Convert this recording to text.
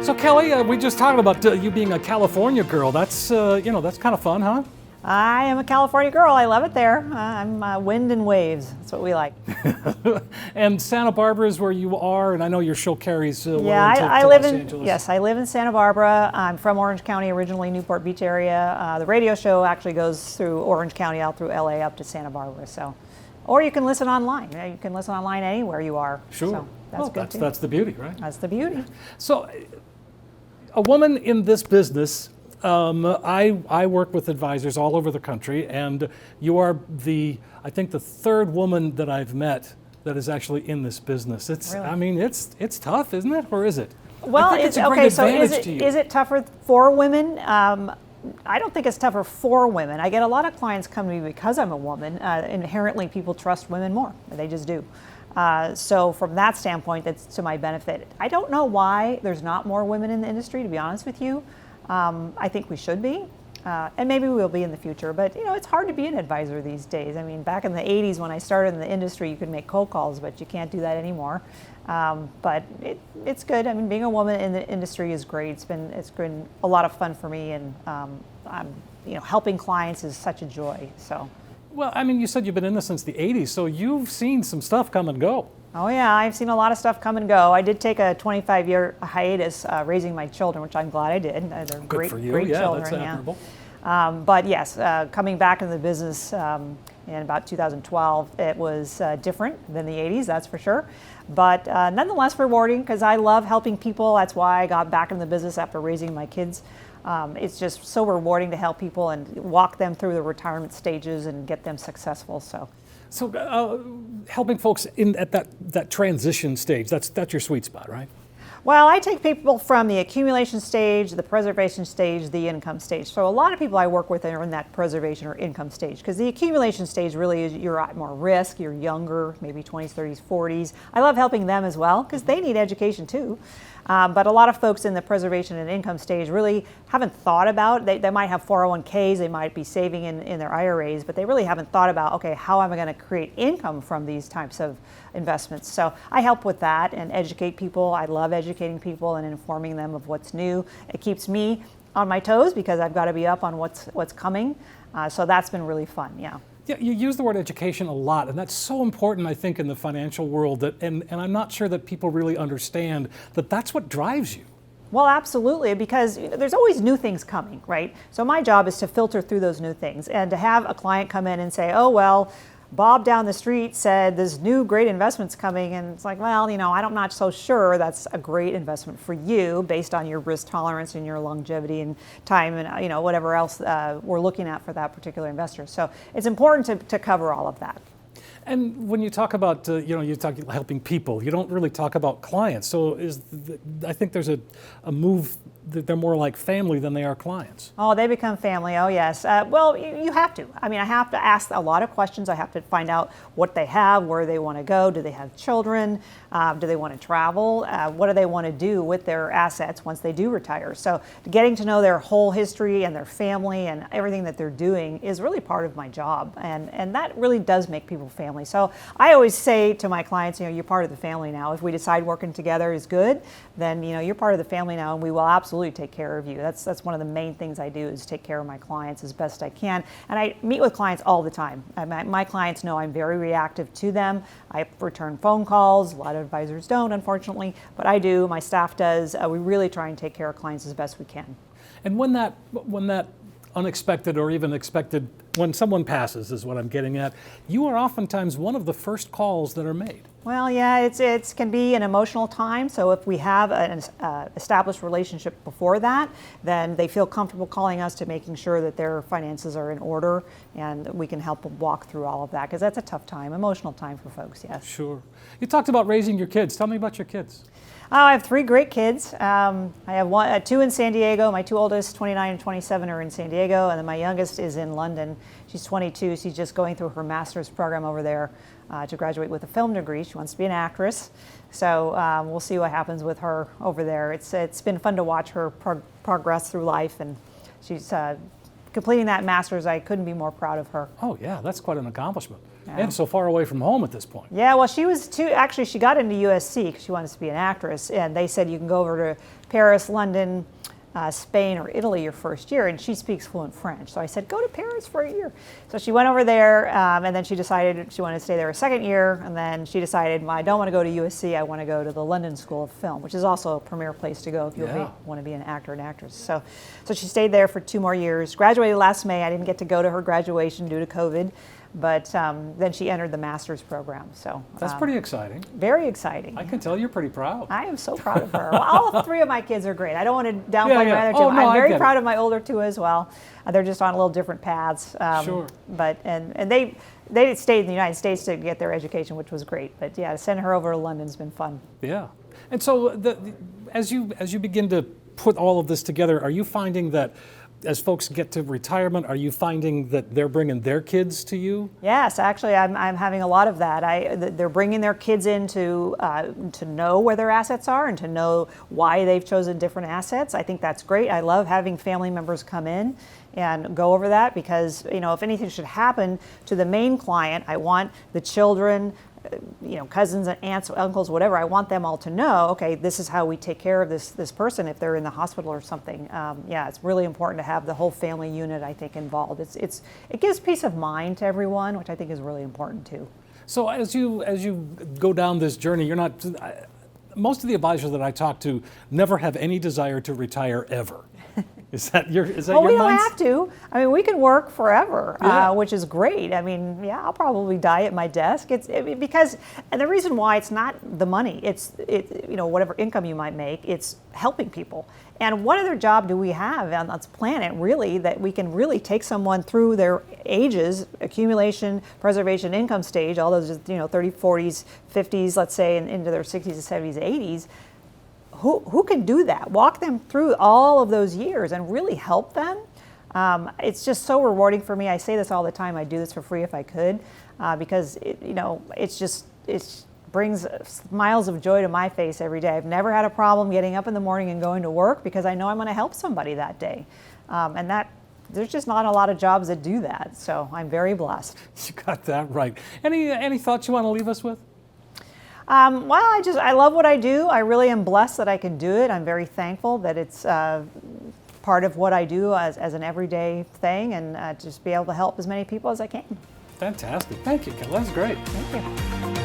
So Kelley, we just talked about you being a California girl. That's that's kind of fun, huh? I am a California girl. I love it there. I'm wind and waves. That's what we like. And Santa Barbara is where you are, and I know your show carries Yeah, I live in I live in Santa Barbara. I'm from Orange County originally, Newport Beach area. The radio show actually goes through Orange County, out through LA, up to Santa Barbara. So, or you can listen online. You can listen online anywhere you are. Sure. So that's good too. That's the beauty, right? That's the beauty. So, a woman in this business. I work with advisors all over the country, and you are I think the third woman that I've met that is actually in this business. Really? I mean, it's tough, isn't it, or is it? Well, I think it's a great advantage to you. Is it tougher for women? I don't think it's tougher for women. I get a lot of clients come to me because I'm a woman. Inherently, people trust women more. They just do. So from that standpoint, that's to my benefit. I don't know why there's not more women in the industry, to be honest with you. I think we should be, and maybe we will be in the future, but it's hard to be an advisor these days. I mean, back in the 80s when I started in the industry, you could make cold calls, but you can't do that anymore. But it's good. I mean, being a woman in the industry is great. It's been a lot of fun for me, and helping clients is such a joy. So. Well, I mean, you said you've been in this since the 80s, so you've seen some stuff come and go. Oh yeah, I've seen a lot of stuff come and go. I did take a 25-year hiatus raising my children, which I'm glad I did. They're Good great, for you. great Yeah, children. that's admirable. But yes, coming back into the business in about 2012, it was different than the 80s, that's for sure. But nonetheless rewarding, because I love helping people. That's why I got back in the business after raising my kids. It's just so rewarding to help people and walk them through the retirement stages and get them successful. So helping folks at that transition stage, that's your sweet spot, right? Well, I take people from the accumulation stage, the preservation stage, the income stage. So a lot of people I work with are in that preservation or income stage, because the accumulation stage really is you're at more risk, you're younger, maybe 20s, 30s, 40s. I love helping them as well, because they need education too. But a lot of folks in the preservation and income stage really haven't thought about, they might have 401ks, they might be saving in their IRAs, but they really haven't thought about, okay, how am I going to create income from these types of investments? So I help with that and educate people. I love educating people and informing them of what's new. It keeps me on my toes because I've got to be up on what's coming. So that's been really fun, yeah. Yeah, you use the word education a lot, and that's so important, I think, in the financial world, and I'm not sure that people really understand that that's what drives you. Well, absolutely, because there's always new things coming, right? So my job is to filter through those new things, and to have a client come in and say, oh, well, Bob down the street said there's new great investments coming, and it's like, well, I'm not so sure that's a great investment for you based on your risk tolerance and your longevity and time and whatever else we're looking at for that particular investor. So it's important to cover all of that. And when you talk about, you talk helping people, you don't really talk about clients. So I think there's a move that they're more like family than they are clients. Oh, they become family. Oh, yes. Well, you have to. I mean, I have to ask a lot of questions. I have to find out what they have, where they want to go. Do they have children? Do they want to travel? What do they want to do with their assets once they do retire? So getting to know their whole history and their family and everything that they're doing is really part of my job. And that really does make people family. So I always say to my clients, you're part of the family now. If we decide working together is good, then you're part of the family now, and we will absolutely take care of you. That's one of the main things I do, is take care of my clients as best I can. And I meet with clients all the time. My clients know I'm very reactive to them. I return phone calls. A lot of advisors don't, unfortunately, but I do. My staff does. We really try and take care of clients as best we can. And when that unexpected or even expected, when someone passes is what I'm getting at, you are oftentimes one of the first calls that are made. Well, yeah, it can be an emotional time. So if we have an established relationship before that, then they feel comfortable calling us to making sure that their finances are in order, and we can help them walk through all of that, because that's a tough time, emotional time for folks, yes. Sure. You talked about raising your kids. Tell me about your kids. I have 3 great kids. I have 2 in San Diego. My 2 oldest, 29 and 27, are in San Diego, and then my youngest is in London. She's 22. She's just going through her master's program over there to graduate with a film degree. She wants to be an actress. So we'll see what happens with her over there. It's been fun to watch her progress through life, and she's completing that master's. I couldn't be more proud of her. Oh yeah, that's quite an accomplishment. And so far away from home at this point. Yeah, well, she was too. Actually, she got into USC because she wanted to be an actress, and they said you can go over to Paris, London, Spain, or Italy your first year, and she speaks fluent French. So I said, go to Paris for a year. So she went over there, and then she decided she wanted to stay there a second year, and then she decided, well, I don't want to go to USC, I want to go to the London School of Film, which is also a premier place to go if you want to be an actor and actress. So she stayed there for 2 more years, graduated last May. I didn't get to go to her graduation due to COVID. But then she entered the master's program. So that's pretty exciting. Very exciting. I can tell you're pretty proud. I am so proud of her. Well, all 3 of my kids are great. I don't want to downplay my other 2. Oh, no, I'm very proud it. of my older 2 as well. They're just on a little different paths. Sure. But and they stayed in the United States to get their education, which was great. But yeah, to send her over to London's been fun. Yeah. And so as you begin to put all of this together, are you finding that as folks get to retirement, are you finding that they're bringing their kids to you? Yes, actually, I'm having a lot of that. They're bringing their kids in to know where their assets are and to know why they've chosen different assets. I think that's great. I love having family members come in and go over that because, if anything should happen to the main client, I want the children, cousins and aunts, uncles, whatever, I want them all to know, okay, this is how we take care of this person if they're in the hospital or something. It's really important to have the whole family unit, I think, involved. It gives peace of mind to everyone, which I think is really important too. So as you go down this journey, you're not. Most of the advisors that I talk to never have any desire to retire ever. Is that your well, we don't have to. I mean, we can work forever, which is great. I mean, I'll probably die at my desk. Because, and the reason why it's not the money. It's whatever income you might make. It's helping people. And what other job do we have on this planet, really, that we can really take someone through their ages, accumulation, preservation, income stage, all those 30s, 40s, 50s, let's say, and into their 60s, 70s, 80s. Who can do that? Walk them through all of those years and really help them. It's just so rewarding for me. I say this all the time. I'd do this for free if I could, because it brings smiles of joy to my face every day. I've never had a problem getting up in the morning and going to work because I know I'm going to help somebody that day, and that. There's just not a lot of jobs that do that. So I'm very blessed. You got that right. Any thoughts you want to leave us with? Well, I love what I do. I really am blessed that I can do it. I'm very thankful that it's part of what I do as an everyday thing, and just be able to help as many people as I can. Fantastic. Thank you, Kelley. That's great. Thank you.